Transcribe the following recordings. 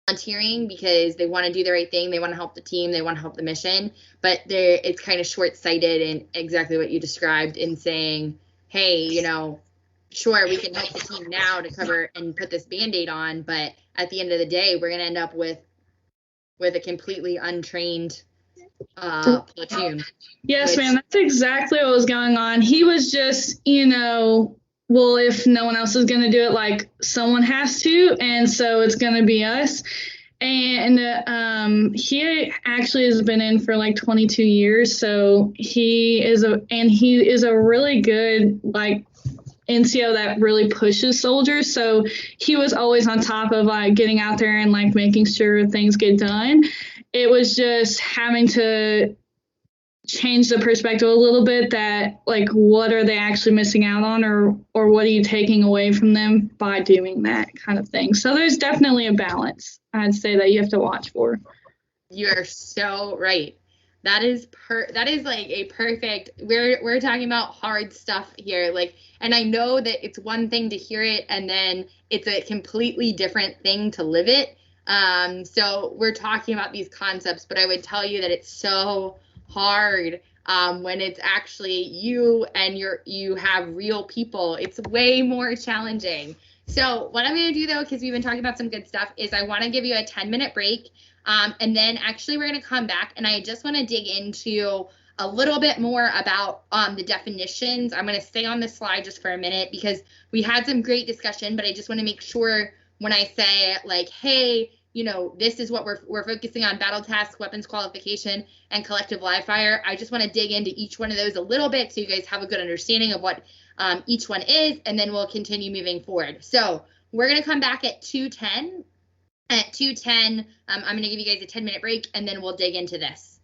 volunteering because they want to do the right thing, they want to help the team, they want to help the mission, but it's kind of short-sighted in exactly what you described in saying, hey, sure, we can help the team now to cover and put this Band-Aid on, but at the end of the day, we're going to end up with a completely untrained platoon. Yes, ma'am, that's exactly what was going on. He was just, well, if no one else is going to do it, like someone has to, and so it's going to be us. And he actually has been in for like 22 years, so he is a really good like NCO that really pushes soldiers. So he was always on top of like getting out there and like making sure things get done. It was just having to change the perspective a little bit, that like what are they actually missing out on, or what are you taking away from them by doing that kind of thing. So there's definitely a balance, I'd say, that you have to watch for. You are so right. That is like a perfect, we're talking about hard stuff here, like, and I know that it's one thing to hear it and then it's a completely different thing to live it. So we're talking about these concepts, but I would tell you that it's so hard when it's actually you and you have real people. It's way more challenging. So what I'm going to do though, because we've been talking about some good stuff, is I want to give you a 10-minute break. And then actually we're going to come back and I just want to dig into a little bit more about the definitions. I'm going to stay on this slide just for a minute because we had some great discussion, but I just want to make sure when I say like, hey, this is what we're focusing on: battle task, weapons qualification, and collective live fire. I just want to dig into each one of those a little bit so you guys have a good understanding of what each one is, and then we'll continue moving forward. So we're going to come back at 2:10. At 2:10, I'm going to give you guys a 10-minute break, and then we'll dig into this.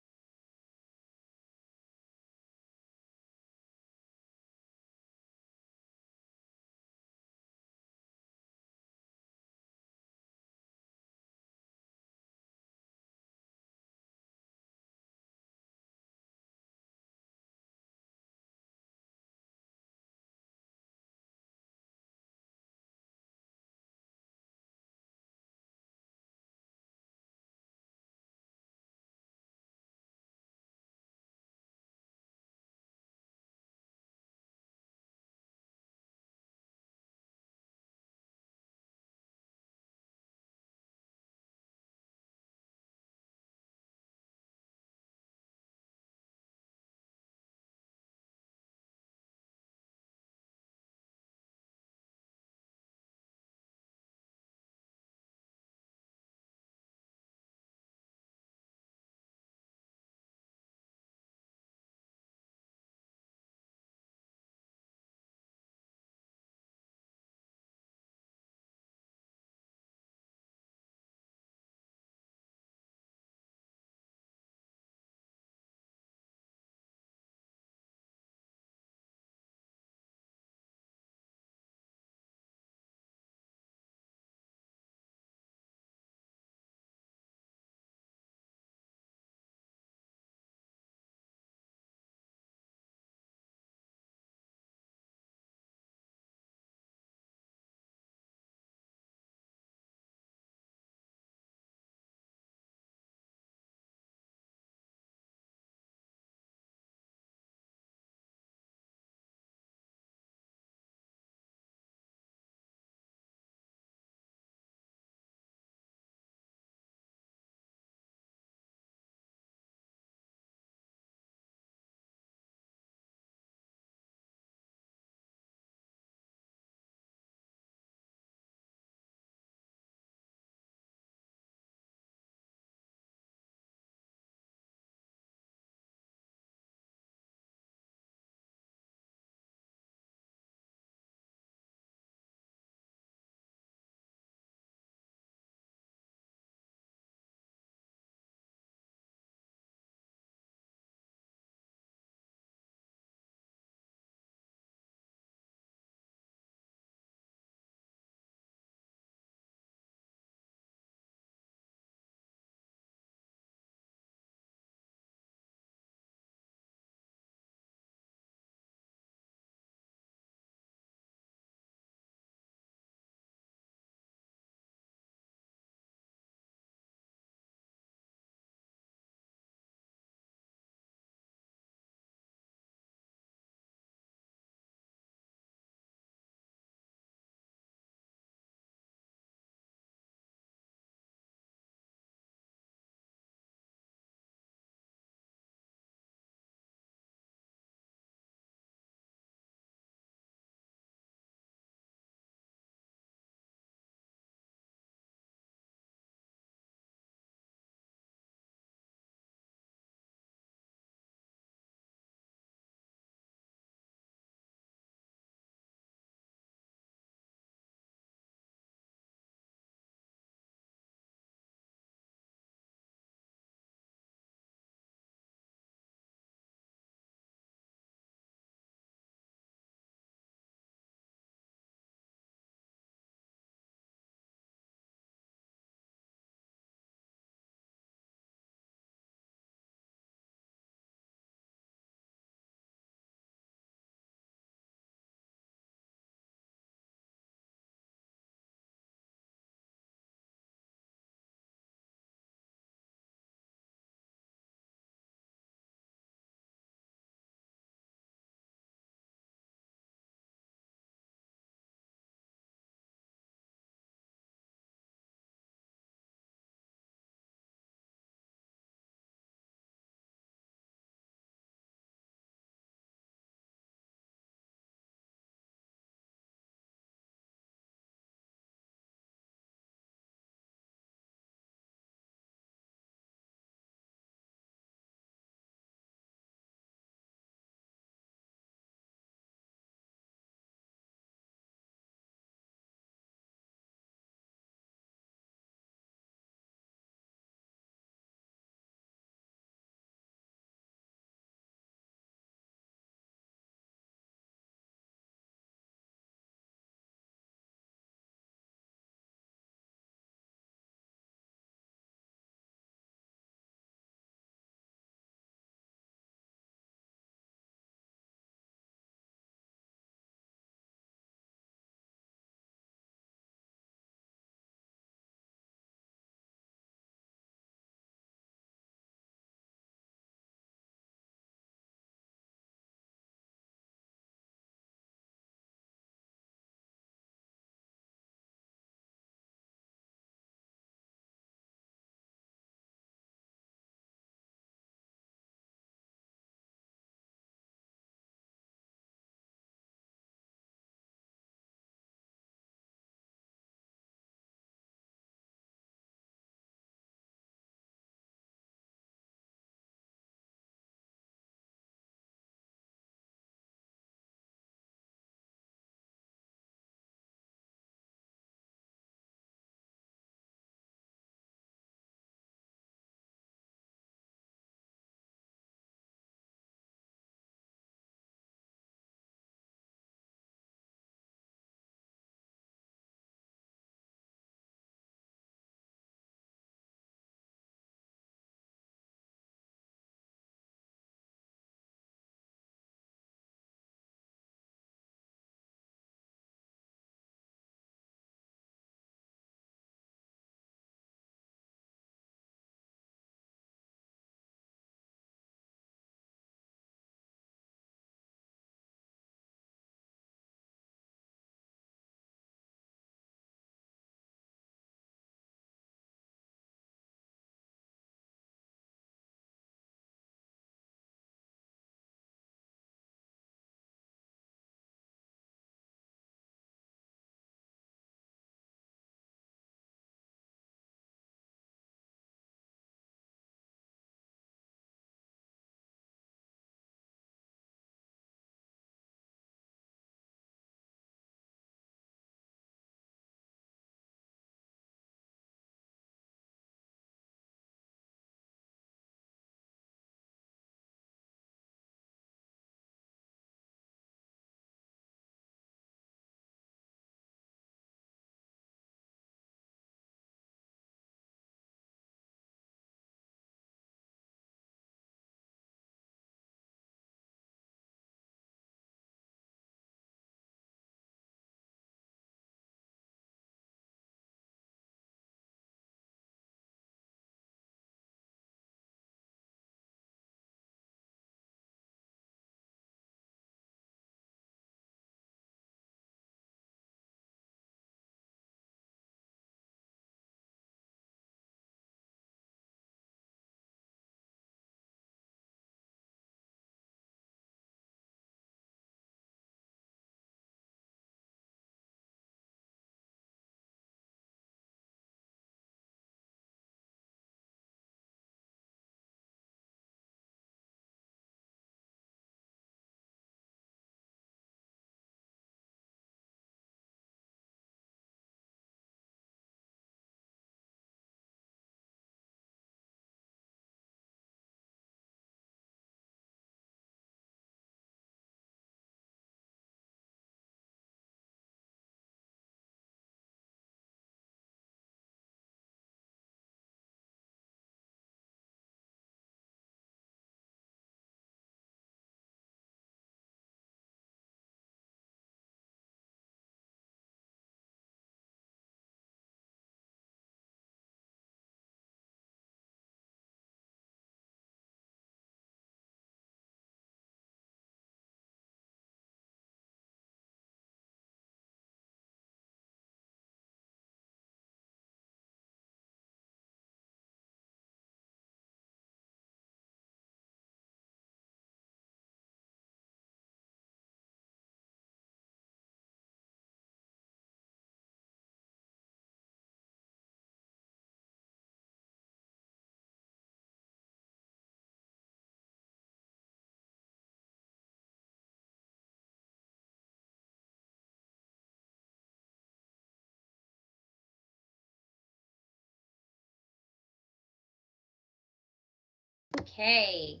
Okay,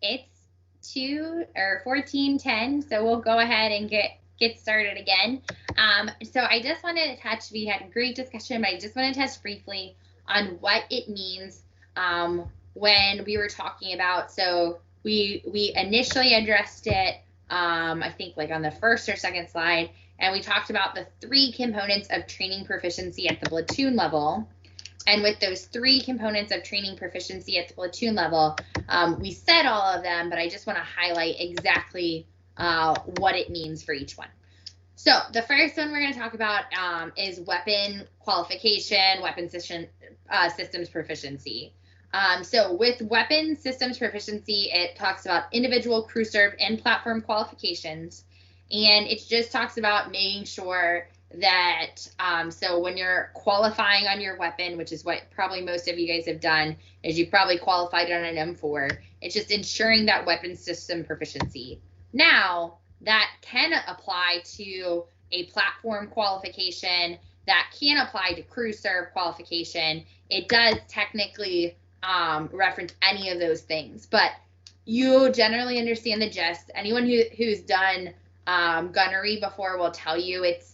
it's 14:10, so we'll go ahead and get started again. So I just wanted to touch. We had a great discussion, but I just want to touch briefly on what it means when we were talking about. So we initially addressed it, I think like on the first or second slide, and we talked about the 3 components of training proficiency at the platoon level. And with those 3 components of training proficiency at the platoon level, we said all of them, but I just want to highlight exactly what it means for each one. So the first one we're going to talk about is weapon qualification, weapon systems proficiency. So with weapon systems proficiency, it talks about individual, crew serve, and platform qualifications. And it just talks about making sure that so when you're qualifying on your weapon, which is what probably most of you guys have done, is you probably qualified on an M4. It's just ensuring that weapon system proficiency. Now that can apply to a platform qualification, that can apply to crew serve qualification. It does technically reference any of those things, but you generally understand the gist. Anyone who's done gunnery before will tell you it's,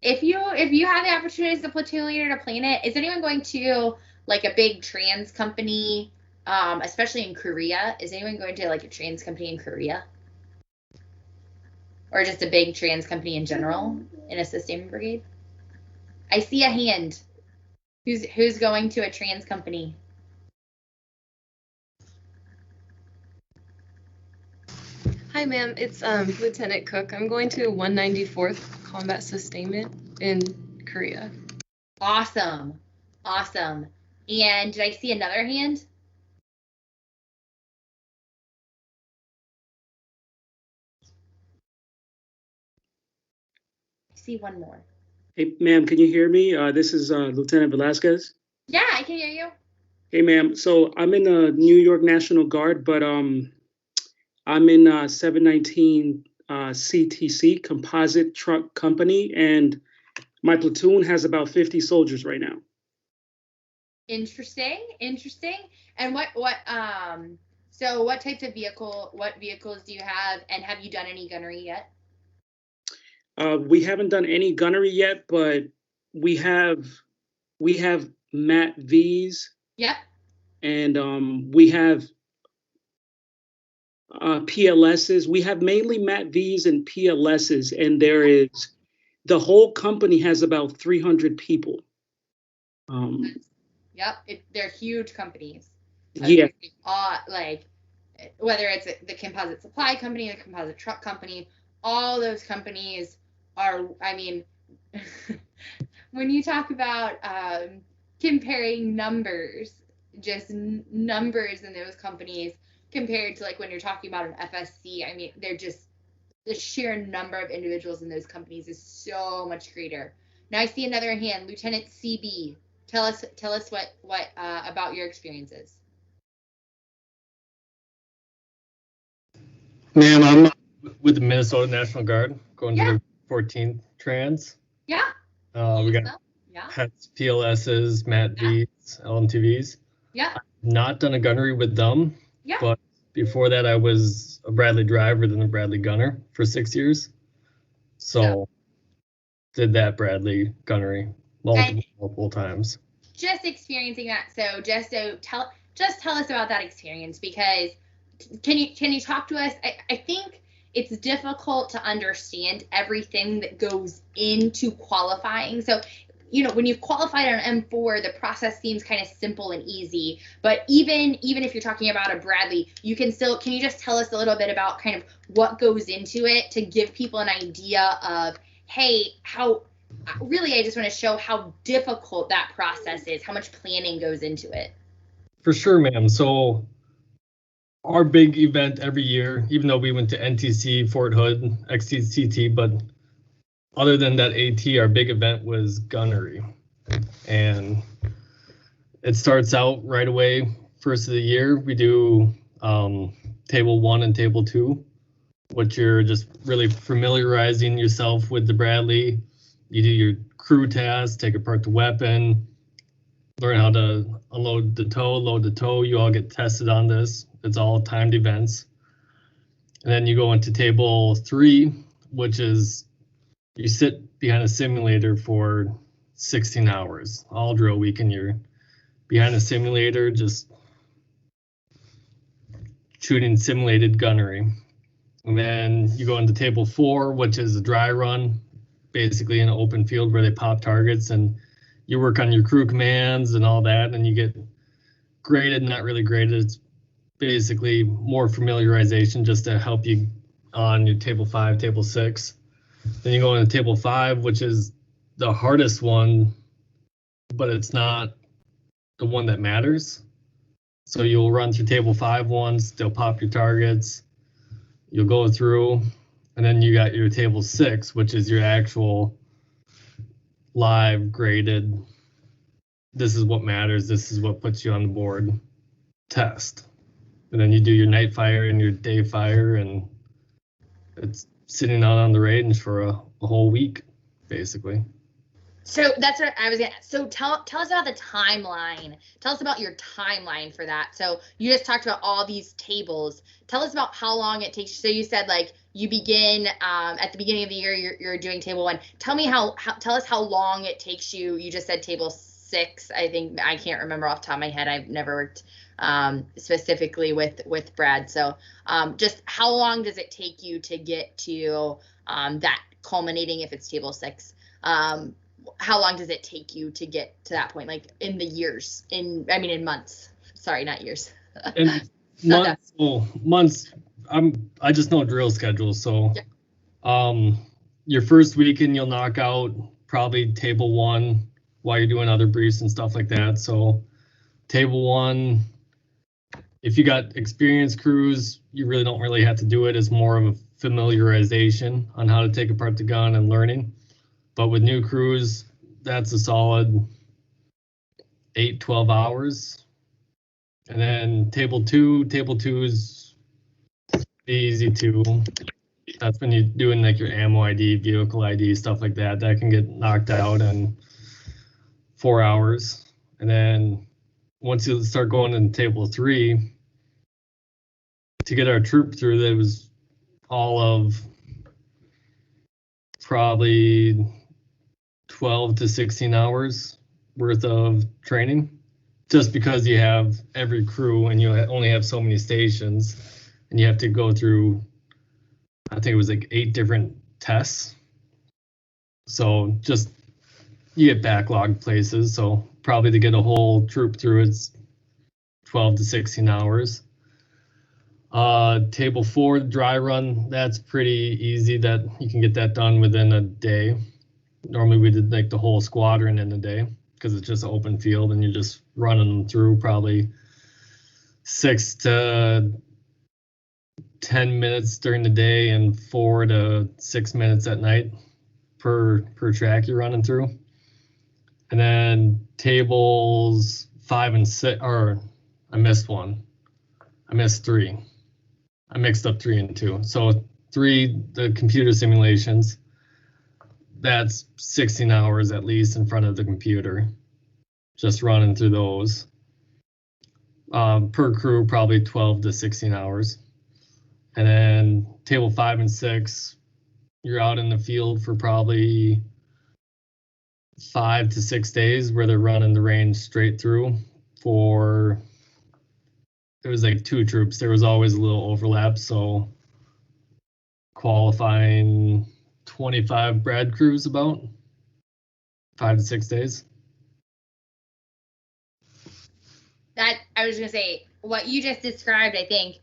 if you have the opportunity as a platoon leader to plan it, is anyone going to like a big trans company, especially in Korea? Is anyone going to like a trans company in Korea? Or just a big trans company in general in a sustainment brigade? I see a hand. Who's going to a trans company? Hi, ma'am. It's Lieutenant Cook. I'm going to 194th Combat Sustainment in Korea. Awesome. Awesome. And did I see another hand? I see one more. Hey, ma'am, can you hear me? This is Lieutenant Velasquez. Yeah, I can hear you. Hey, ma'am. So I'm in the New York National Guard, but I'm in 719 CTC, Composite Truck Company, and my platoon has about 50 soldiers right now. Interesting. And so what types of what vehicles do you have, and have you done any gunnery yet? We haven't done any gunnery yet, but we have MAT Vs. Yep. And we have PLSs. We have mainly MAT Vs and PLSs, and the whole company has about 300 people. Yep, they're huge companies. Yeah. Like whether it's the composite supply company, the composite truck company, all those companies are, I mean, when you talk about comparing numbers, just numbers in those companies compared to like when you're talking about an FSC, I mean, they're just, the sheer number of individuals in those companies is so much greater. Now I see another hand, Lieutenant CB. Tell us what about your experiences. Ma'am, I'm with the Minnesota National Guard, going to the 14th Trans. Yeah. We got PETs, PLSs, MAT Vs, LMTVs. Yeah. I've not done a gunnery with them. Yeah. But before that, I was a Bradley driver, then a Bradley gunner for 6 years. So did that Bradley gunnery multiple times. Just experiencing that. So tell us about that experience, because can you talk to us? I think it's difficult to understand everything that goes into qualifying. So, you know, when you've qualified on M4, the process seems kind of simple and easy. But even if you're talking about a Bradley, can you just tell us a little bit about kind of what goes into it to give people an idea of, hey, I just want to show how difficult that process is, how much planning goes into it. For sure, ma'am. So our big event every year, even though we went to NTC, Fort Hood, XTCT, but other than that AT, our big event was gunnery. And it starts out right away, first of the year. We do table 1 and table 2, which you're just really familiarizing yourself with the Bradley. You do your crew tasks, take apart the weapon, learn how to unload the toe, load the toe. You all get tested on this. It's all timed events. And then you go into table 3, which is you sit behind a simulator for 16 hours, all drill week, and you're behind a simulator just shooting simulated gunnery. And then you go into table 4, which is a dry run, basically in an open field where they pop targets, and you work on your crew commands and all that, and you get graded, not really graded. It's basically more familiarization just to help you on your table 5, table 6. Then you go into table 5, which is the hardest one, but it's not the one that matters. So you'll run through table 5 once, they'll pop your targets, you'll go through, and then you got your table 6, which is your actual live graded, this is what matters, this is what puts you on the board test. And then you do your night fire and your day fire, and it's sitting out on the range for a whole week, basically. So that's what I was gonna. So tell us about the timeline. Tell us about your timeline for that. So you just talked about all these tables. Tell us about how long it takes. So you said like you begin at the beginning of the year. You're doing table 1. Tell me tell us how long it takes you. You just said table 6. I think I can't remember off the top of my head. I've never worked specifically with Brad. So just how long does it take you to get to that culminating if it's table 6? How long does it take you to get to that point? Like in the years, in months. Sorry, not years. In months. I just know drill schedules. So, your first weekend you'll knock out probably table 1 while you're doing other briefs and stuff like that. So, table 1, if you got experienced crews, you really don't have to do it. It's more of a familiarization on how to take apart the gun and learning. But with new crews, that's a solid 8-12 hours. And then table 2 is easy too. That's when you're doing like your ammo ID, vehicle ID, stuff like that. That can get knocked out in 4 hours. And then once you start going into table 3, to get our troop through, that was all of probably 12 to 16 hours worth of training, just because you have every crew and you only have so many stations and you have to go through, I think it was like 8 different tests. So just you get backlogged places. So probably to get a whole troop through, it's 12 to 16 hours. Table 4, dry run, that's pretty easy. That you can get that done within a day. Normally we did like the whole squadron in a day because it's just an open field and you're just running them through probably 6 to 10 minutes during the day and 4 to 6 minutes at night per track you're running through. And then tables 5 and 6, or I missed one. I missed 3. I mixed up 3 and 2. So 3, the computer simulations, that's 16 hours at least in front of the computer, just running through those. Per crew, probably 12 to 16 hours. And then table 5 and 6, you're out in the field for probably 5 to 6 days where they're running the range straight through for, it was like 2 troops. There was always a little overlap. So qualifying 25 Brad crews, about 5 to 6 days. That I was gonna say, what you just described, I think,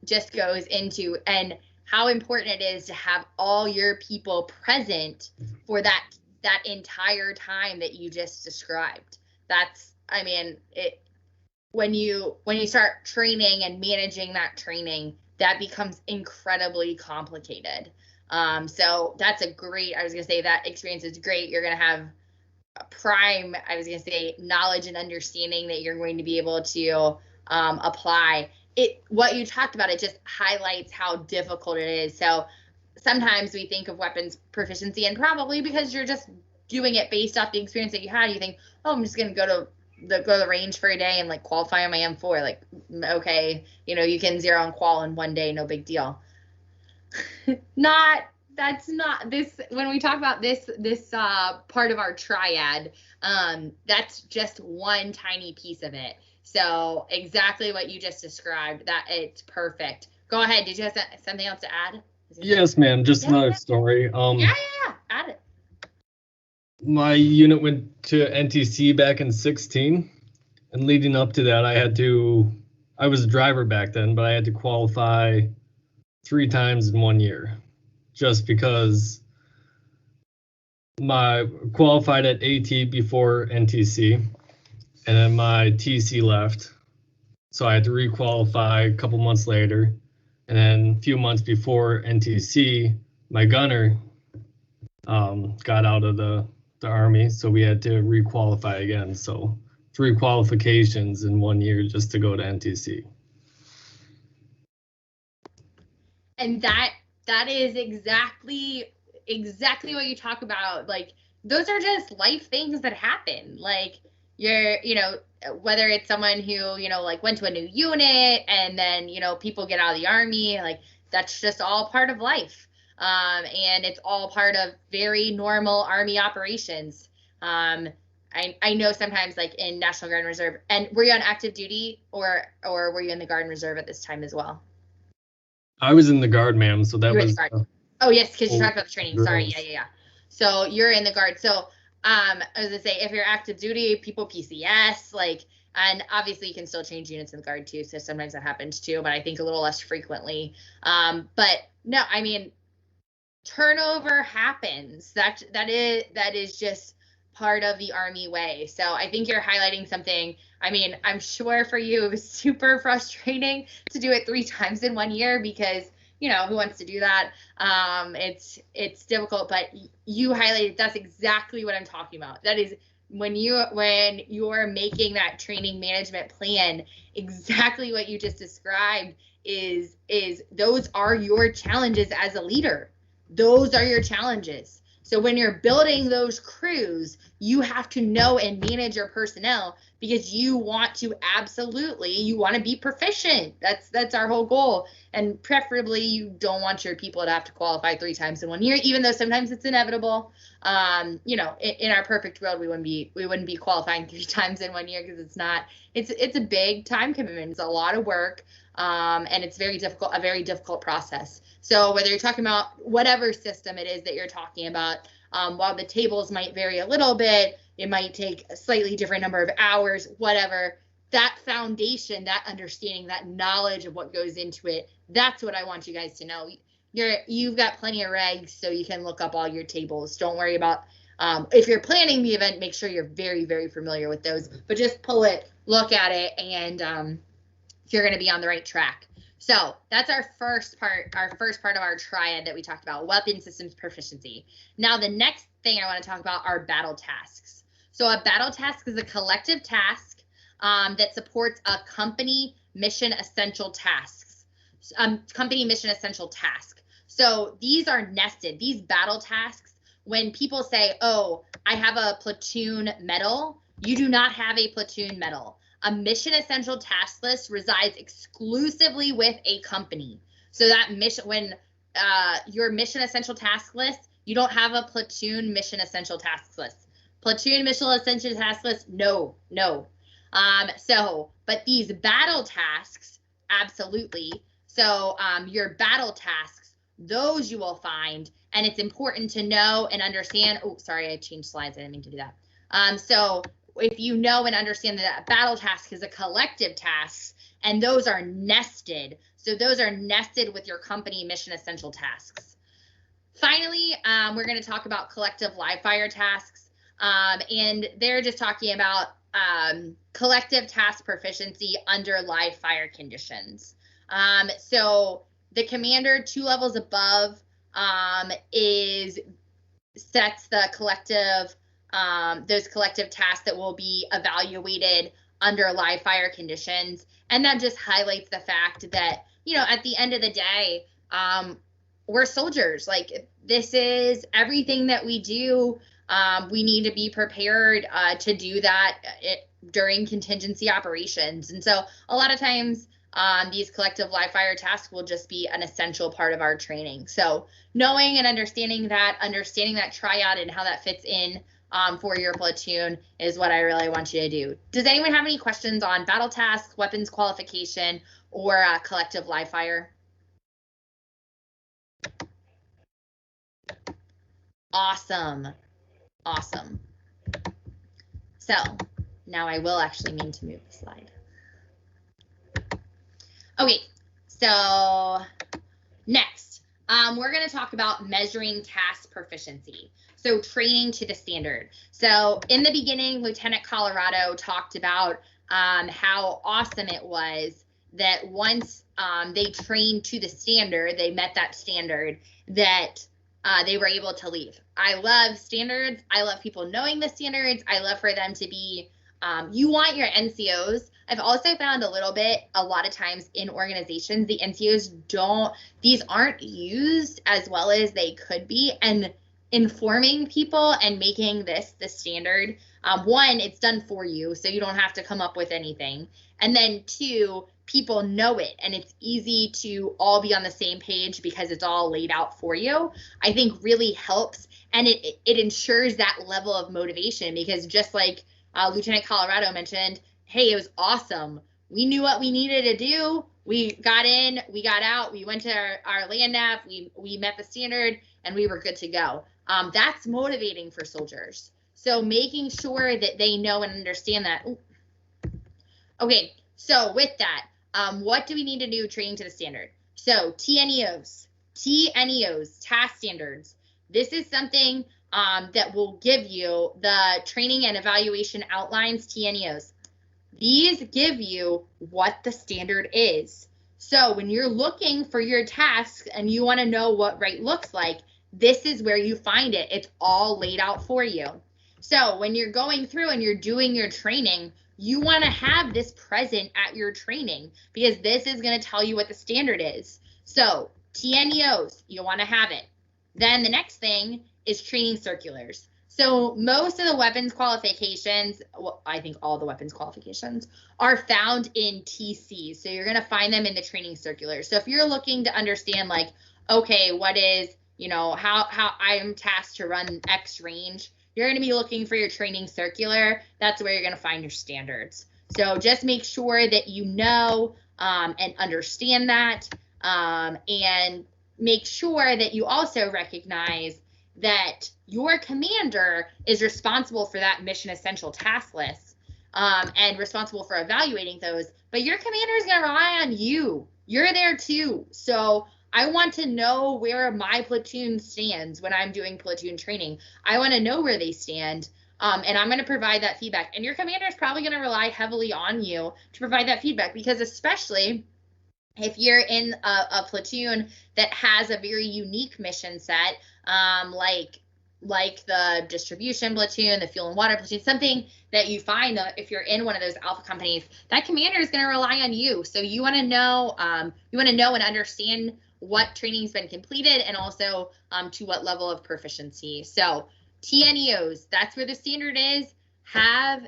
just goes into and how important it is to have all your people present for that entire time that you just described. That's, I mean, it when you start training and managing that training, that becomes incredibly complicated. So that's a great, I was gonna say that experience is great. You're gonna have a prime, I was gonna say, knowledge and understanding that you're going to be able to apply. What you talked about, it just highlights how difficult it is. So sometimes we think of weapons proficiency, and probably because you're just doing it based off the experience that you had, you think, oh, I'm just going to go to the range for a day and like qualify on my M4. Like, okay, you know, you can zero and qual in one day, no big deal. That's not this, when we talk about this part of our triad, that's just one tiny piece of it. So exactly what you just described, that it's perfect. Go ahead. Did you have something else to add? Yes, ma'am. Just another story. Yeah. Add it. My unit went to NTC back in 16, and leading up to that, I was a driver back then, but I had to qualify 3 times in 1 year, just because my qualified at AT before NTC, and then my TC left, so I had to requalify a couple months later, and then a few months before NTC, my gunner got out of the Army, so we had to requalify again. So 3 qualifications in 1 year just to go to NTC. And that is exactly what you talk about. Like, those are just life things that happen. Like, you're, you know, whether it's someone who, you know, like went to a new unit and then, you know, people get out of the Army, like, that's just all part of life. And it's all part of very normal Army operations. I know sometimes, like in National Guard and Reserve, and were you on active duty or were you in the Guard and Reserve at this time as well? I was in the Guard, ma'am, so that was... Oh, yes, because you talked about the training. Sorry, yeah. So you're in the Guard. So I was going to say, if you're active duty, people PCS, like, and obviously you can still change units in the Guard too, so sometimes that happens too, but I think a little less frequently. But no, I mean, turnover happens. That is just part of the Army way. So I think you're highlighting something. I mean, I'm sure for you it was super frustrating to do it 3 times in 1 year, because, you know, who wants to do that? It's difficult, but you highlighted, that's exactly what I'm talking about. That is when you're making that training management plan, exactly what you just described is those are your challenges as a leader. Those are your challenges. So when you're building those crews, you have to know and manage your personnel, because you want to be proficient. That's our whole goal. And preferably you don't want your people to have to qualify 3 times in 1 year, even though sometimes it's inevitable. You know, in our perfect world, we wouldn't be qualifying 3 times in 1 year, because it's a big time commitment. It's a lot of work. And it's a very difficult process. So whether you're talking about whatever system it is that you're talking about, while the tables might vary a little bit, it might take a slightly different number of hours, whatever, that foundation, that understanding, that knowledge of what goes into it, that's what I want you guys to know. You've got plenty of regs, so you can look up all your tables. Don't worry about, if you're planning the event, make sure you're very, very familiar with those, but just pull it, look at it, and you're going to be on the right track. So that's our first part of our triad that we talked about, weapon systems proficiency. Now, the next thing I want to talk about are battle tasks. So a battle task is a collective task that supports a company mission essential tasks. Company mission essential task. So these are nested. These battle tasks, when people say, oh, I have a platoon medal, you do not have a platoon medal. A mission essential task list resides exclusively with a company. So that mission, when your mission essential task list, you don't have a platoon mission essential task list. Platoon mission essential task list, no. But these battle tasks, absolutely. So your battle tasks, those you will find, and it's important to know and understand. Oh, sorry, I changed slides. I didn't mean to do that. So if you know and understand that a battle task is a collective task, and those are nested. So those are nested with your company mission essential tasks. Finally, we're going to talk about collective live fire tasks. And they're just talking about collective task proficiency under live fire conditions. So the commander 2 levels above sets the collective those collective tasks that will be evaluated under live fire conditions. And that just highlights the fact that, you know, at the end of the day, we're soldiers. Like, this is everything that we do We need to be prepared to do that during contingency operations. And so a lot of times these collective live fire tasks will just be an essential part of our training. So knowing and understanding that triad and how that fits in for your platoon is what I really want you to do. Does anyone have any questions on battle tasks, weapons qualification, or collective live fire? Awesome. Awesome. So now I will actually mean to move the slide. Okay, so next, we're going to talk about measuring task proficiency. So training to the standard. So in the beginning, Lieutenant Colorado talked about how awesome it was that once they trained to the standard, they met that standard, that they were able to leave. I love standards. I love people knowing the standards. I love for them to be, you want your NCOs. I've also found a lot of times in organizations, the NCOs these aren't used as well as they could be. And informing people and making this the standard, one, it's done for you, so you don't have to come up with anything. And then two, people know it and it's easy to all be on the same page because it's all laid out for you, I think really helps. And it ensures that level of motivation, because just like Lieutenant Colorado mentioned, hey, it was awesome. We knew what we needed to do. We got in, we got out, we went to our land nav, we met the standard, and we were good to go. That's motivating for soldiers. So making sure that they know and understand that. Ooh. Okay, so with that, what do we need to do training to the standard? So TNEOs, task standards. This is something that will give you the training and evaluation outlines, TNEOs. These give you what the standard is. So when you're looking for your tasks and you want to know what right looks like, this is where you find it. It's all laid out for you. So when you're going through and you're doing your training, you want to have this present at your training, because this is going to tell you what the standard is. So TNEOs, you want to have it. Then the next thing is training circulars. So most of the weapons qualifications, well, I think all the weapons qualifications are found in TC. So you're going to find them in the training circulars. So if you're looking to understand, like, okay, what is, how I am tasked to run X range, you're going to be looking for your training circular. That's where you're going to find your standards. So just make sure that you know and understand that, and make sure that you also recognize that your commander is responsible for that mission essential task list, and responsible for evaluating those, but your commander is going to rely on you. You're there too. So I want to know where my platoon stands when I'm doing platoon training. I want to know where they stand, and I'm going to provide that feedback. And your commander is probably going to rely heavily on you to provide that feedback, because especially if you're in a platoon that has a very unique mission set, like the distribution platoon, the fuel and water platoon, something that you find that if you're in one of those alpha companies, that commander is going to rely on you. So you want to know, and understand what training's been completed, and also to what level of proficiency. So TNEOs, that's where the standard is. Have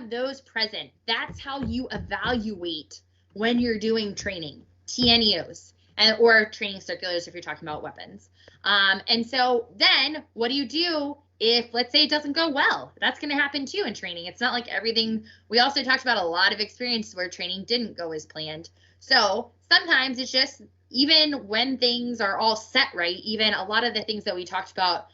those present. That's how you evaluate when you're doing training, TNEOs, or training circulars if you're talking about weapons. And so then what do you do if, let's say, it doesn't go well? That's going to happen too in training. It's not like everything. We also talked about a lot of experiences where training didn't go as planned. So sometimes it's just, even when things are all set right, even a lot of the things that we talked about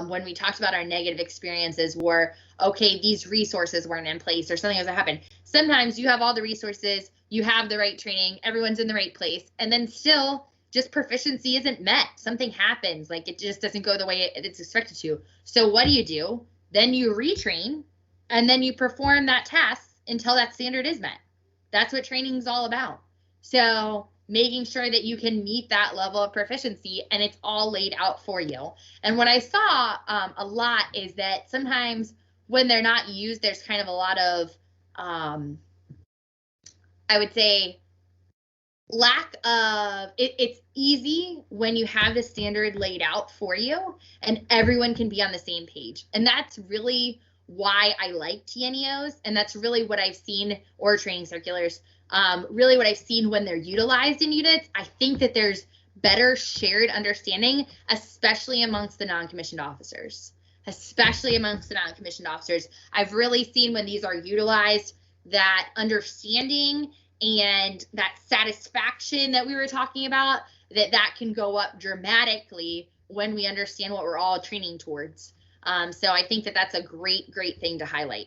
when we talked about our negative experiences were, okay, these resources weren't in place or something hasn't happened. Sometimes you have all the resources, you have the right training, everyone's in the right place, and then still just proficiency isn't met. Something happens, like it just doesn't go the way it's expected to. So what do? Then you retrain, and then you perform that task until that standard is met. That's what training is all about. So making sure that you can meet that level of proficiency, and it's all laid out for you. And what I saw a lot is that sometimes when they're not used, there's kind of a lot of, I would say, lack of it's easy when you have the standard laid out for you and everyone can be on the same page. And that's really why I like TNEOs, and that's really what I've seen, or training circulars, really what I've seen when they're utilized in units. I think that there's better shared understanding, especially amongst the non-commissioned officers. I've really seen when these are utilized, that understanding and that satisfaction that we were talking about, that can go up dramatically when we understand what we're all training towards. So I think that that's a great thing to highlight.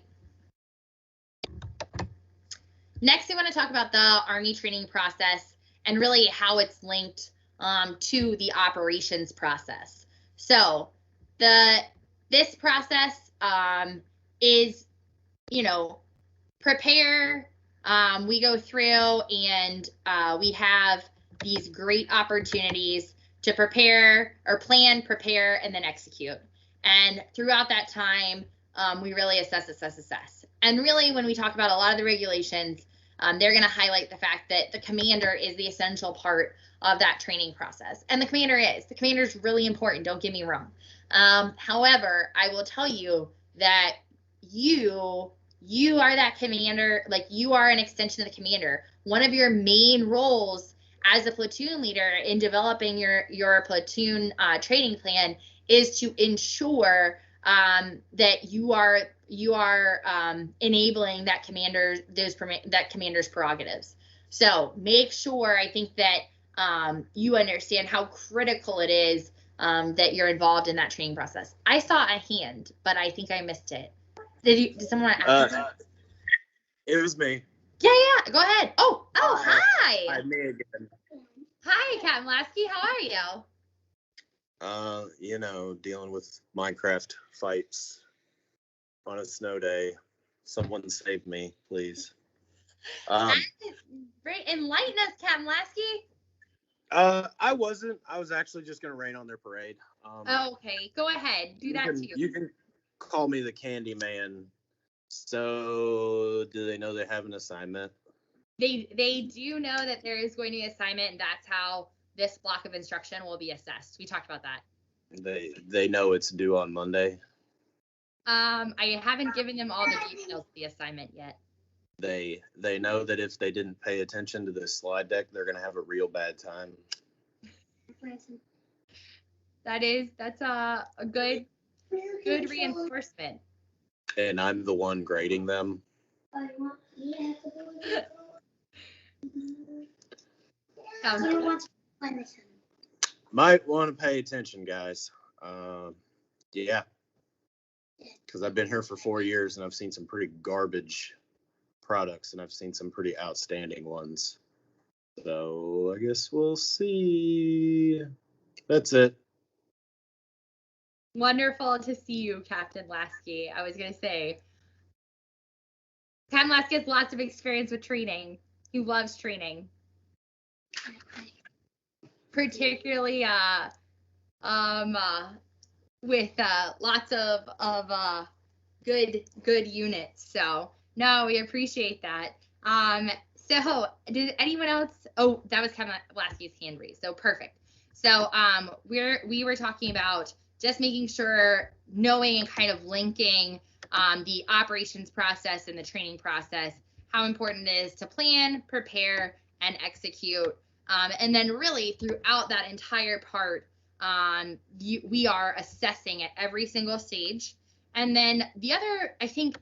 Next, I want to talk about the Army training process and really how it's linked to the operations process. So this process is, prepare. We go through and we have these great opportunities to prepare or plan, prepare, and then execute. And throughout that time, we really assess. And really, when we talk about a lot of the regulations, they're going to highlight the fact that the commander is the essential part of that training process. And the commander is really important, don't get me wrong. However, I will tell you that you are that commander, like you are an extension of the commander. One of your main roles as a platoon leader in developing your platoon training plan is to ensure that you are enabling that commander's prerogatives. So make sure, I think that you understand how critical it is that you're involved in that training process. I saw a hand, but I think I missed it. Did someone ask? It was me. Yeah, go ahead. Oh, hi. Hi, me again. Hi, Captain Lasky. How are you? Dealing with Minecraft fights on a snow day. Someone save me, please. Great. Enlighten us, Captain Lasky. I wasn't. I was actually just gonna rain on their parade. Okay, go ahead. Do that too. You can call me the Candy Man. So, do they know they have an assignment? They do know that there is going to be an assignment, and that's how this block of instruction will be assessed. We talked about that. They know it's due on Monday. I haven't given them all the details of the assignment yet. They know that if they didn't pay attention to this slide deck, they're gonna have a real bad time. That's a good reinforcement. And I'm the one grading them. Might want to pay attention, guys. Yeah. Because I've been here for 4 years and I've seen some pretty garbage products and I've seen some pretty outstanding ones. So I guess we'll see. That's it. Wonderful to see you, Captain Lasky. I was going to say, Captain Lasky has lots of experience with training. He loves training. Particularly with lots of good units. So no, we appreciate that. So did anyone else? Oh, that was Captain Lasky's hand raised. So perfect. So we were talking about just making sure, knowing and kind of linking the operations process and the training process, how important it is to plan, prepare, and execute. And then really throughout that entire part, we are assessing at every single stage. And then the other, I think,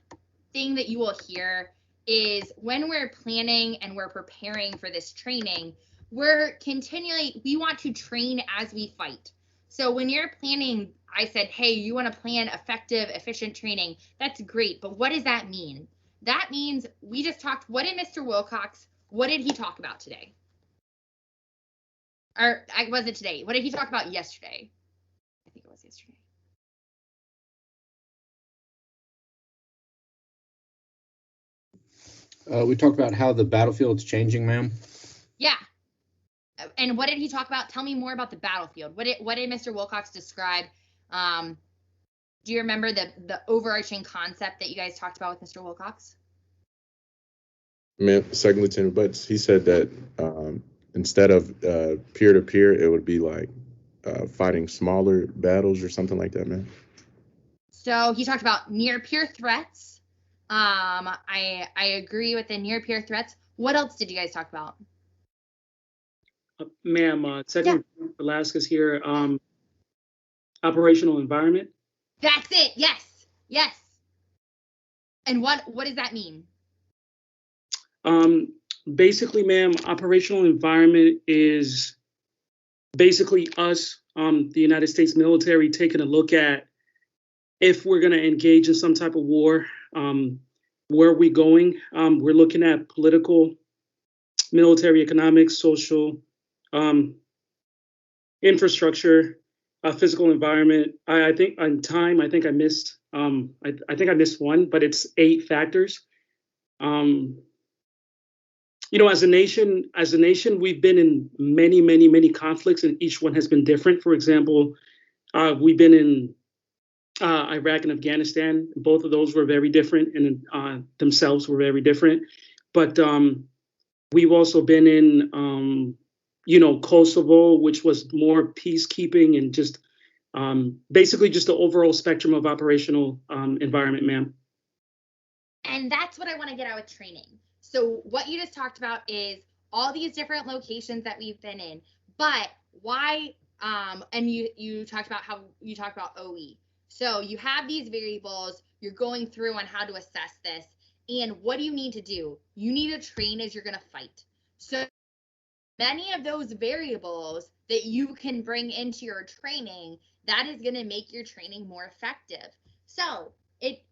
thing that you will hear is when we're planning and we're preparing for this training, we want to train as we fight. So when you're planning, I said, hey, you want to plan effective, efficient training. That's great. But what does that mean? That means we just talked, what did Mr. Wilcox, what did he talk about today? Or was it today? What did he talk about yesterday? I think it was yesterday. We talked about how the battlefield's changing, ma'am. Yeah. And what did he talk about? Tell me more about the battlefield. What did Mr. Wilcox describe? Do you remember the overarching concept that you guys talked about with Mr. Wilcox? Second Lieutenant Butts, he said that instead of peer-to-peer, it would be like fighting smaller battles or something like that, man? So he talked about near peer threats. I agree with the near peer threats. What else did you guys talk about? Ma'am, Second Velasquez here. Operational environment. That's it. Yes. Yes. And what does that mean? Basically, ma'am, operational environment is basically us, the United States military, taking a look at if we're going to engage in some type of war, where are we going? We're looking at political, military, economic, social, infrastructure, physical environment. I think on time, I think I missed. I think I missed one, but it's 8 factors. You know, as a nation, we've been in many conflicts, and each one has been different. For example, we've been in Iraq and Afghanistan. Both of those were very different, and themselves were very different. But we've also been in, you know, Kosovo, which was more peacekeeping and just basically just the overall spectrum of operational environment, ma'am. And that's what I want to get out with training. So what you just talked about is all these different locations that we've been in, but why? And you talked about how you talked about OE. So you have these variables, you're going through on how to assess this, and what do you need to do? You need to train as you're going to fight. So many of those variables that you can bring into your training, that is going to make your training more effective. So it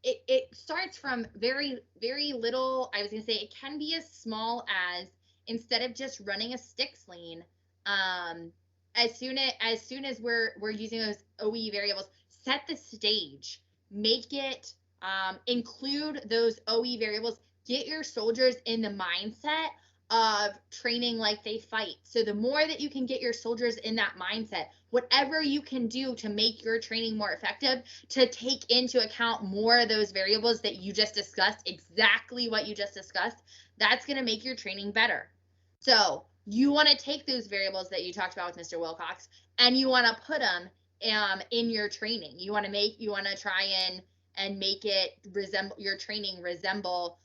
starts from very little. I was going to say it can be as small as, instead of just running a stick sling, as soon as we're using those OE variables, set the stage, make it, include those OE variables, get your soldiers in the mindset of training like they fight. So the more that you can get your soldiers in that mindset, whatever you can do to make your training more effective, to take into account more of those variables that you just discussed, exactly what you just discussed, that's going to make your training better. So you want to take those variables that you talked about with Mr. Wilcox, and you want to put them in your training. You want to try and make it resemble your training, resemble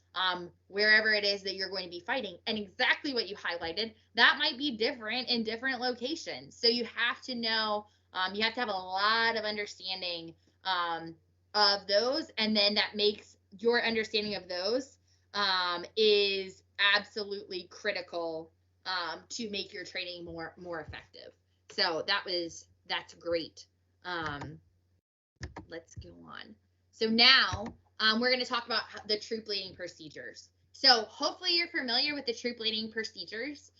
wherever it is that you're going to be fighting. And exactly what you highlighted, that might be different in different locations. So you have to know, you have to have a lot of understanding of those, and then that makes your understanding of those is absolutely critical to make your training more effective. So that's great. Let's go on. So now we're going to talk about the troop leading procedures. So hopefully you're familiar with the troop leading procedures.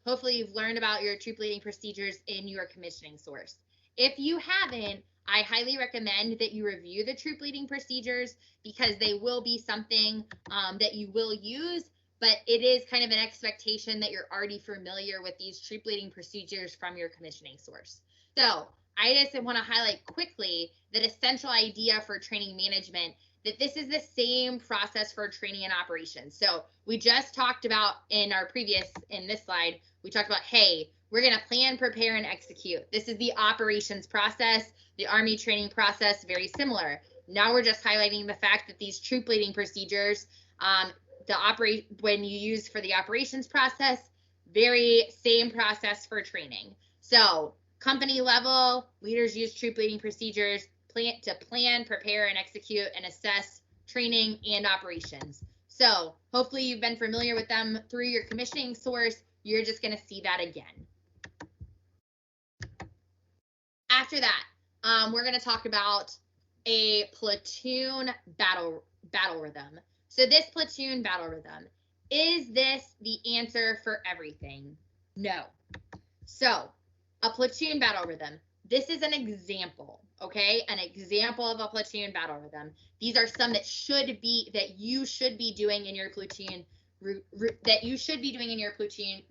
Hopefully you've learned about your troop leading procedures in your commissioning source. If you haven't, I highly recommend that you review the troop leading procedures, because they will be something that you will use, but it is kind of an expectation that you're already familiar with these troop leading procedures from your commissioning source. So I just want to highlight quickly that essential idea for training management, that this is the same process for training and operations. So we just talked about in this slide, we talked about, hey, we're going to plan, prepare, and execute. This is the operations process, the Army training process, very similar. Now we're just highlighting the fact that these troop leading procedures, when you use for the operations process, very same process for training. So company level, leaders use troop leading procedures to plan, prepare, and execute and assess training and operations. So hopefully you've been familiar with them through your commissioning source. You're just going to see that again. After that, we're going to talk about a platoon battle rhythm. So this platoon battle rhythm, is this the answer for everything? No. So a platoon battle rhythm, this is an example, okay? An example of a platoon battle rhythm. These are some that you should be doing in your platoon,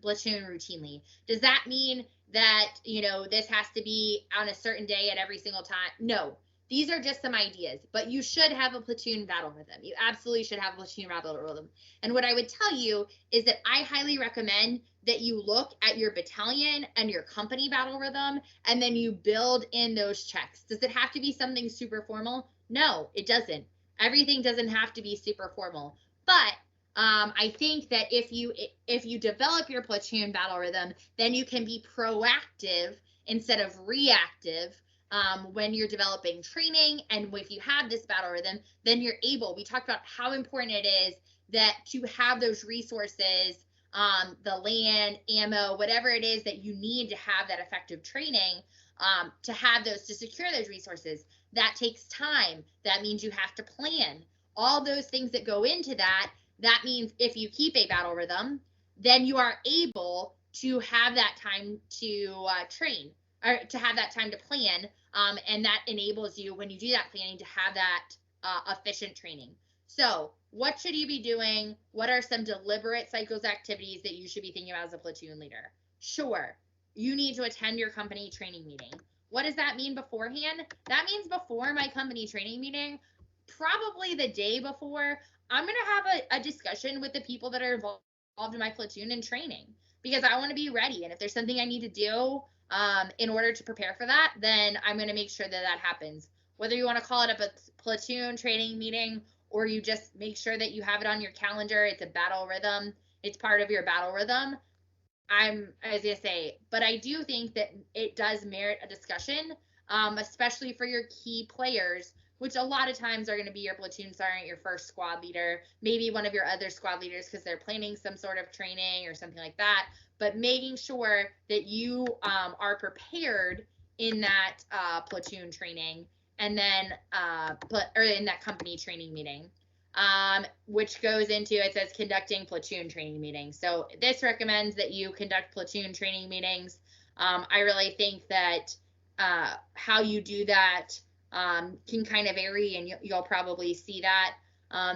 platoon routinely. Does that mean that, this has to be on a certain day at every single time? No. these are just some ideas, but you should have a platoon battle rhythm. You absolutely should have a platoon battle rhythm. And what I would tell you is that I highly recommend that you look at your battalion and your company battle rhythm, and then you build in those checks. Does it have to be something super formal? No, it doesn't. Everything doesn't have to be super formal. But I think that if you develop your platoon battle rhythm, then you can be proactive instead of reactive when you're developing training. And if you have this battle rhythm, then you're able, we talked about how important it is that to have those resources, the land, ammo, whatever it is that you need to have that effective training, to have those, to secure those resources. That takes time. That means you have to plan. All those things that go into that, that means if you keep a battle rhythm, then you are able to have that time to train, or to have that time to plan. And that enables you, when you do that planning, to have that efficient training. So what should you be doing? What are some deliberate cycles activities that you should be thinking about as a platoon leader? Sure, you need to attend your company training meeting. What does that mean beforehand? That means before my company training meeting, probably the day before, I'm going to have a discussion with the people that are involved in my platoon in training, because I want to be ready. And if there's something I need to do in order to prepare for that, then I'm going to make sure that that happens. Whether you want to call it a platoon training meeting, or you just make sure that you have it on your calendar, it's a battle rhythm, it's part of your battle rhythm. I was going to say, but I do think that it does merit a discussion, especially for your key players, which a lot of times are going to be your platoon sergeant, your first squad leader, maybe one of your other squad leaders because they're planning some sort of training or something like that. But making sure that you are prepared in that platoon training, and then or in that company training meeting, which goes into, it says conducting platoon training meetings. So this recommends that you conduct platoon training meetings. I really think that how you do that can kind of vary, and you'll probably see that.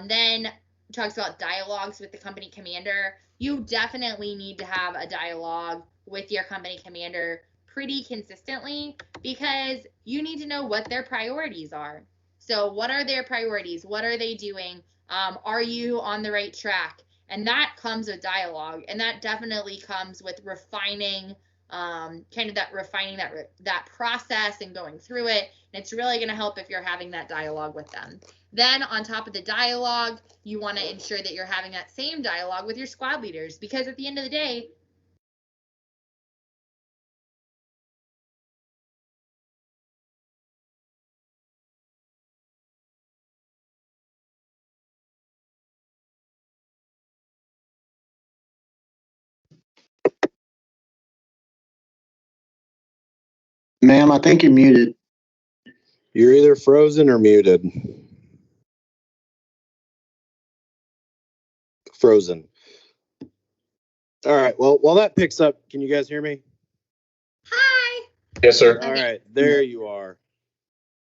Then it talks about dialogues with the company commander. You definitely need to have a dialogue with your company commander pretty consistently, because you need to know what their priorities are. So what are their priorities? What are they doing? Are you on the right track? And that comes with dialogue, and that definitely comes with refining that process and going through it. And it's really going to help if you're having that dialogue with them. Then on top of the dialogue, you want to ensure that you're having that same dialogue with your squad leaders, because at the end of the day, Ma'am, I think you're muted. You're either frozen or muted. Frozen. All right. Well, while that picks up, can you guys hear me? hi. Yes, sir. All right. There you are.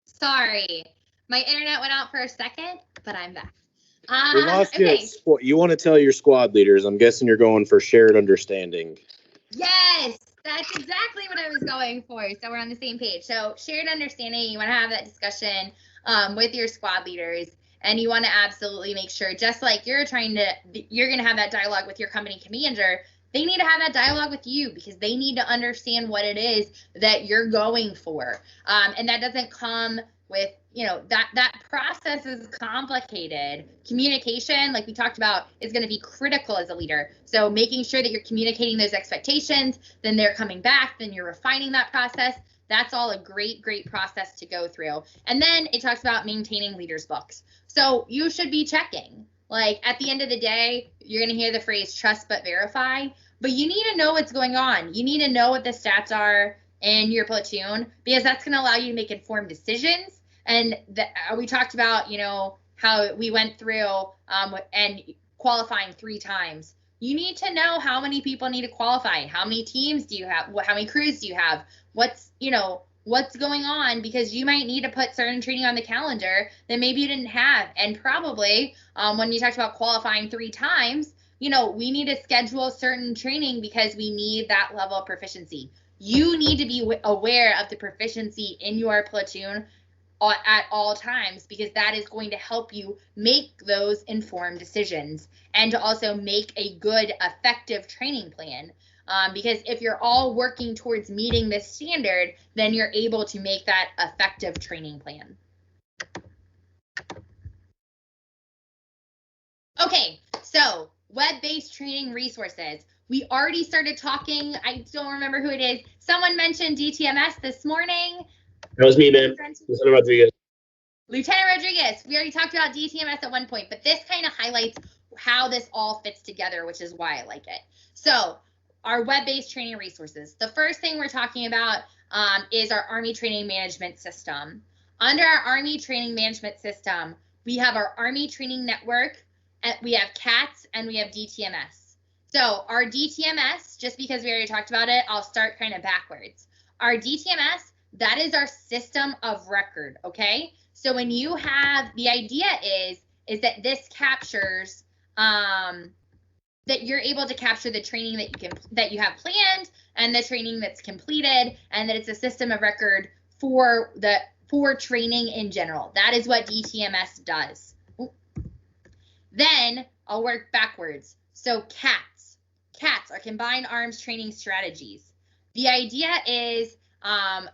Sorry, my internet went out for a second, but I'm back. We lost Okay. you. You want to tell your squad leaders? I'm guessing you're going for shared understanding. Yes, that's exactly what I was going for. So we're on the same page. So shared understanding, you want to have that discussion with your squad leaders, and you want to absolutely make sure, just like you're going to have that dialogue with your company commander, they need to have that dialogue with you, because they need to understand what it is that you're going for. And that doesn't come with, that process is complicated. Communication, like we talked about, is going to be critical as a leader. So making sure that you're communicating those expectations, then they're coming back, then you're refining that process. That's all a great, great process to go through. And then it talks about maintaining leaders' books. So you should be checking. Like at the end of the day, you're going to hear the phrase trust but verify, but you need to know what's going on. You need to know what the stats are in your platoon, because that's going to allow you to make informed decisions. And we talked about, how we went through and qualifying 3 times. You need to know how many people need to qualify. How many teams do you have? How many crews do you have? What's going on, because you might need to put certain training on the calendar that maybe you didn't have. And probably when you talked about qualifying 3 times, we need to schedule certain training because we need that level of proficiency. You need to be aware of the proficiency in your platoon at all times, because that is going to help you make those informed decisions and to also make a good, effective training plan. Because if you're all working towards meeting this standard, then you're able to make that effective training plan. Okay, so web-based training resources. We already started talking. I don't remember who it is. Someone mentioned DTMS this morning. That was me, man. Lieutenant Rodriguez. Lieutenant Rodriguez. We already talked about DTMS at one point, but this kind of highlights how this all fits together, which is why I like it. So our web-based training resources. The first thing we're talking about is our Army Training Management System. Under our Army Training Management System, we have our Army Training Network, we have CATS, and we have DTMS. So our DTMS, just because we already talked about it, I'll start kind of backwards. Our DTMS, that is our system of record, okay? So when you have, the idea is that this captures, that you're able to capture the training that you have planned and the training that's completed, and that it's a system of record for training in general. That is what DTMS does. Then I'll work backwards. So CATS are Combined Arms Training Strategies. The idea is,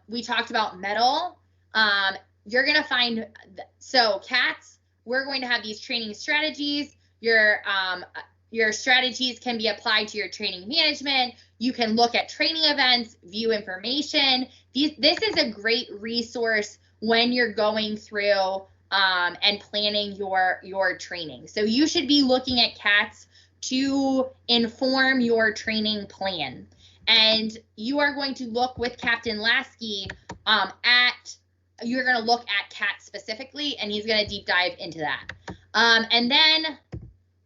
we talked about METL. You're gonna find, so CATS, we're going to have these training strategies. Your strategies can be applied to your training management. You can look at training events, view information. This is a great resource when you're going through and planning your training. So you should be looking at CATS to inform your training plan. And you are going to look with Captain Lasky you're going to look at CATS specifically, and he's going to deep dive into that. And then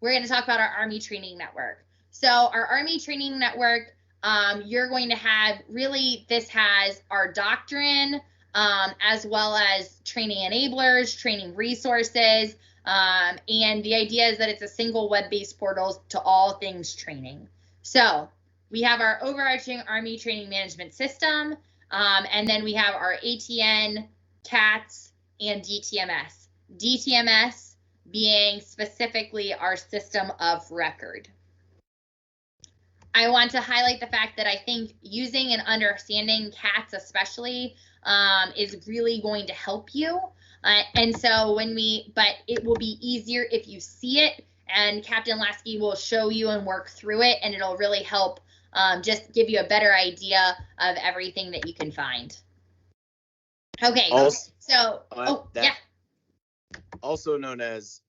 we're going to talk about our Army Training Network. So our Army Training Network, you're going to have, really, this has our doctrine, as well as training enablers, training resources, and the idea is that it's a single web-based portal to all things training. So we have our overarching Army Training Management System, and then we have our ATN, CATS, and DTMS. DTMS being specifically our system of record. I want to highlight the fact that I think using and understanding CATS especially is really going to help you. And so but it will be easier if you see it, and Captain Lasky will show you and work through it, and it'll really help just give you a better idea of everything that you can find. Okay, so, yeah. Also known as,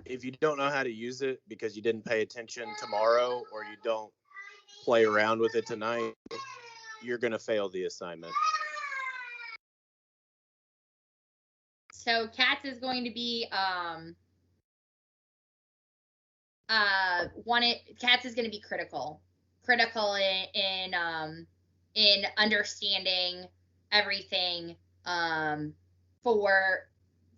if you don't know how to use it because you didn't pay attention tomorrow, or you don't play around with it tonight, you're going to fail the assignment. So CATS is going to be CATS is going to be critical in understanding everything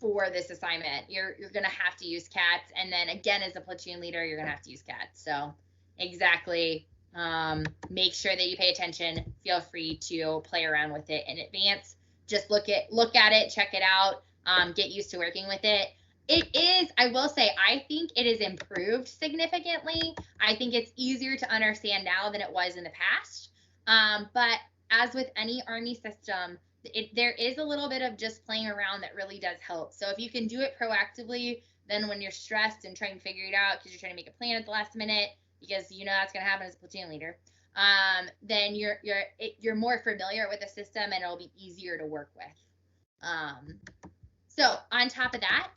for this assignment. You're going to have to use CATS, and then again, as a platoon leader, you're going to have to use CATS. So exactly, make sure that you pay attention. Feel free to play around with it in advance. Just look at it, check it out, get used to working with it. It is, I will say, I think it is improved significantly. I think it's easier to understand now than it was in the past. But as with any Army system, there is a little bit of just playing around that really does help. So if you can do it proactively, then when you're stressed and trying to figure it out because you're trying to make a plan at the last minute, because you know that's going to happen as a platoon leader, then you're more familiar with the system, and it'll be easier to work with. So on top of that,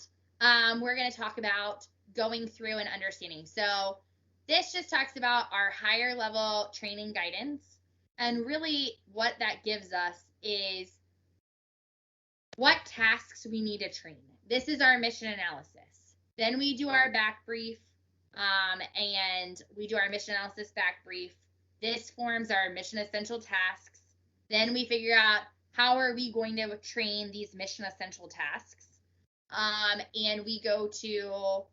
we're going to talk about going through and understanding. So this just talks about our higher level training guidance, and really what that gives us is what tasks we need to train. This is our mission analysis. Then we do our back brief, and we do our mission analysis back brief. This forms our mission essential tasks. Then we figure out how are we going to train these mission essential tasks. And we go to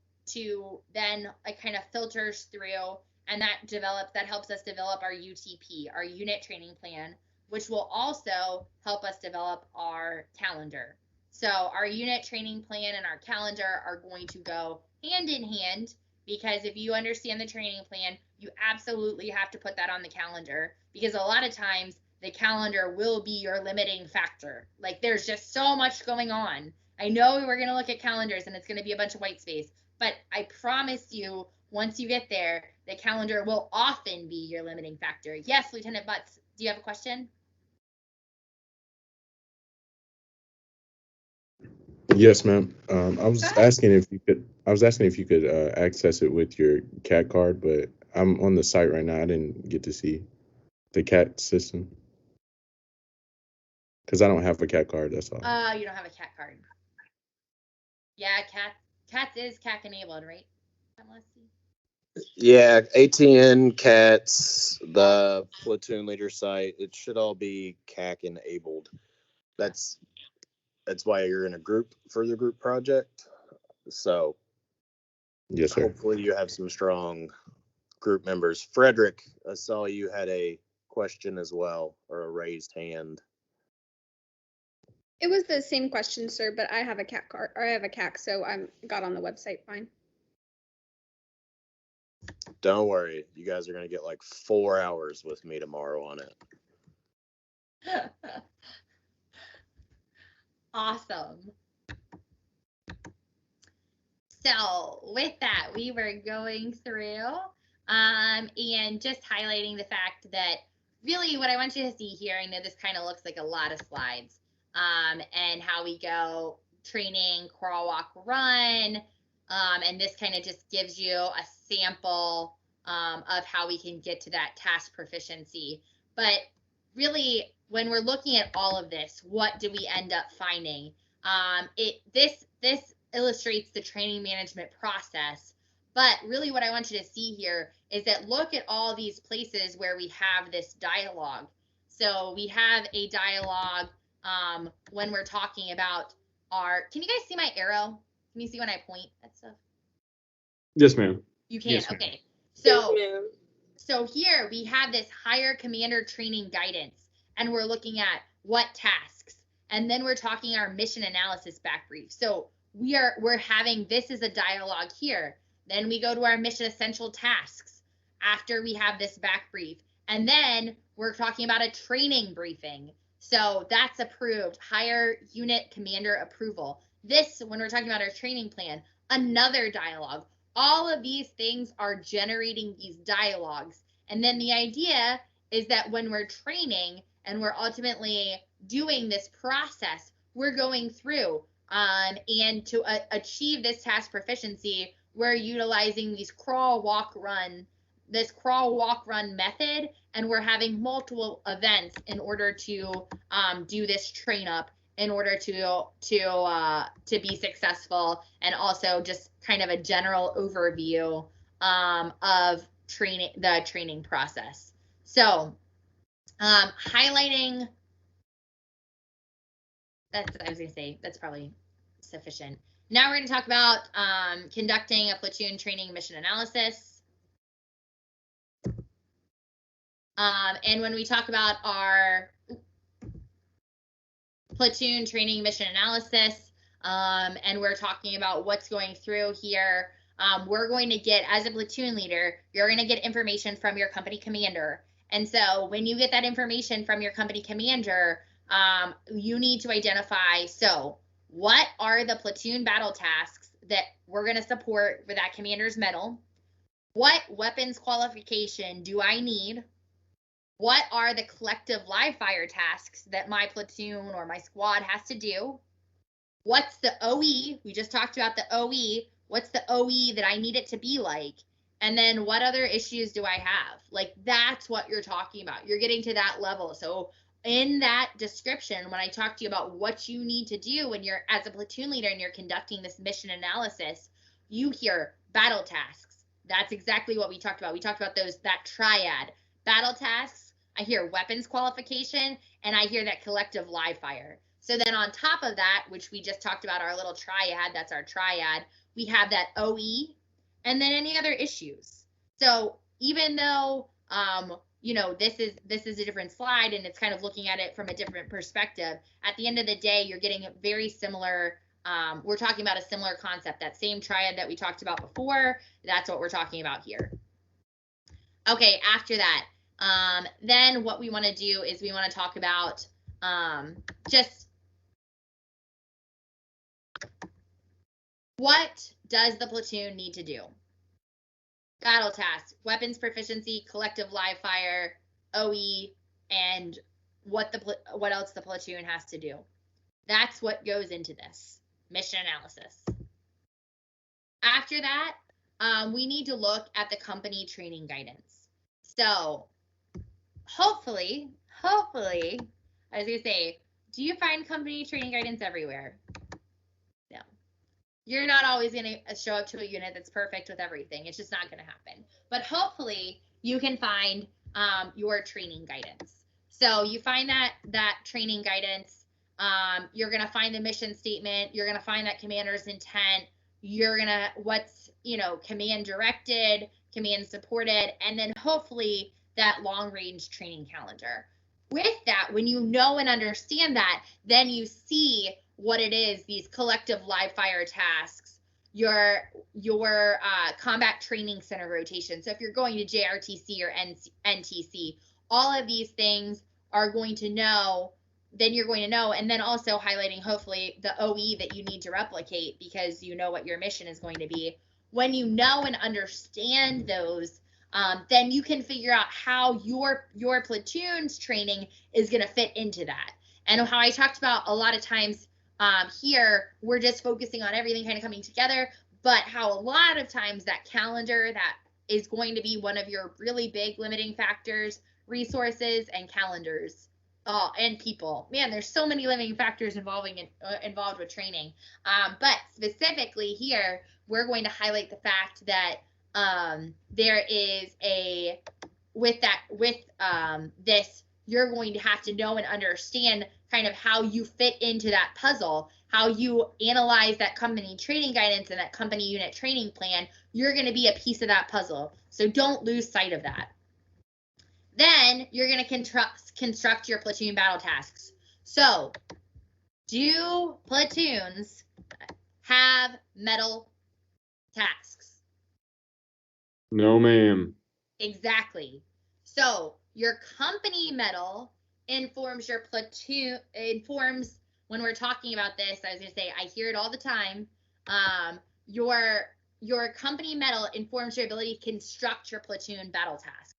then it kind of filters through, and that helps us develop our UTP, our unit training plan, which will also help us develop our calendar. So our unit training plan and our calendar are going to go hand in hand, because if you understand the training plan, you absolutely have to put that on the calendar, because a lot of times the calendar will be your limiting factor. Like, there's just so much going on. I know we're going to look at calendars and it's going to be a bunch of white space, but I promise you, once you get there, the calendar will often be your limiting factor. Yes, Lieutenant Butts, do you have a question? Yes, ma'am. I was asking if you could access it with your CAT card, but I'm on the site right now. I didn't get to see the CAT system because I don't have a CAT card. That's all. You don't have a CAT card. Yeah, CATS is CAC enabled, right? Let's see. Yeah, ATN, CATS, the platoon leader site, it should all be CAC enabled. That's why you're in a further group project. So yes, sir. Hopefully you have some strong group members. Frederick, I saw you had a question as well, or a raised hand. It was the same question, sir, but I have a CAC card, or I have a CAC, so I got on the website fine. Don't worry, you guys are going to get like 4 hours with me tomorrow on it. Awesome. So with that, we were going through and just highlighting the fact that really what I want you to see here, I know this kind of looks like a lot of slides, and how we go training, crawl, walk, run, and this kind of just gives you a sample of how we can get to that task proficiency. But really, when we're looking at all of this, what do we end up finding? This illustrates the training management process, but really what I want you to see here is that look at all these places where we have this dialogue. So we have a dialogue when we're talking about can you guys see my arrow? Can you see when I point at stuff? Yes, ma'am. You can, Yes, ma'am. okay. So here we have this higher commander training guidance, and we're looking at what tasks, and then we're talking our mission analysis back brief. So we're having this as a dialogue here. Then we go to our mission essential tasks after we have this back brief, and then we're talking about a training briefing. So that's approved, higher unit commander approval. This, when we're talking about our training plan, another dialogue. All of these things are generating these dialogues. And then the idea is that when we're training and we're ultimately doing this process, we're going through and to achieve this task proficiency, we're utilizing these crawl, walk, run method, and we're having multiple events in order to do this train up in order to be successful, and also just kind of a general overview of the training process. So highlighting, that's what I was gonna say, that's probably sufficient. Now we're going to talk about conducting a platoon training mission analysis. And when we talk about our platoon training mission analysis, and we're talking about what's going through here, we're going to get, as a platoon leader, you're going to get information from your company commander. And so when you get that information from your company commander, you need to identify, so what are the platoon battle tasks that we're going to support for that commander's medal? What weapons qualification do I need? What are the collective live fire tasks that my platoon or my squad has to do? What's the OE? We just talked about the OE. What's the OE that I need it to be like? And then what other issues do I have? Like, that's what you're talking about. You're getting to that level. So in that description, when I talk to you about what you need to do when you're as a platoon leader and you're conducting this mission analysis, you hear battle tasks. That's exactly what we talked about. We talked about that triad. Battle tasks, I hear weapons qualification, and I hear that collective live fire. So then on top of that, which we just talked about, our little triad, that's our triad, we have that OE, and then any other issues. So even though you know, this is a different slide and it's kind of looking at it from a different perspective. At the end of the day, you're getting a very similar, we're talking about a similar concept, that same triad that we talked about before. That's what we're talking about here. Okay, after that, then what we want to do is we want to talk about just what does the platoon need to do? Battle tasks, weapons proficiency, collective live fire, OE, and what else the platoon has to do. That's what goes into this mission analysis. After that, we need to look at the company training guidance. So hopefully, I was gonna say, do you find company training guidance everywhere? No. You're not always going to show up to a unit that's perfect with everything. It's just not going to happen. But hopefully you can find your training guidance. So you find that training guidance. You're going to find the mission statement. You're going to find that commander's intent. You're going to what's, you know, command directed, command supported, and then hopefully that long range training calendar. With that, when you know and understand that, then you see what it is, these collective live fire tasks, your combat training center rotation. So if you're going to JRTC or NTC, all of these things are going to know, then you're going to know, and then also highlighting hopefully the OE that you need to replicate because you know what your mission is going to be. When you know and understand those, then you can figure out how your platoon's training is going to fit into that. And how I talked about a lot of times here, we're just focusing on everything kind of coming together, but how a lot of times that calendar, that is going to be one of your really big limiting factors, resources and calendars. And people. Man, there's so many limiting factors involved with training. But specifically here, we're going to highlight the fact that there is this, you're going to have to know and understand kind of how you fit into that puzzle, how you analyze that company training guidance and that company unit training plan. You're going to be a piece of that puzzle. So don't lose sight of that. Then you're going to construct your platoon battle tasks. So do platoons have medal tasks? No, ma'am. Exactly. So your company medal informs your platoon, when we're talking about this, I was going to say, I hear it all the time. Your company medal informs your ability to construct your platoon battle task.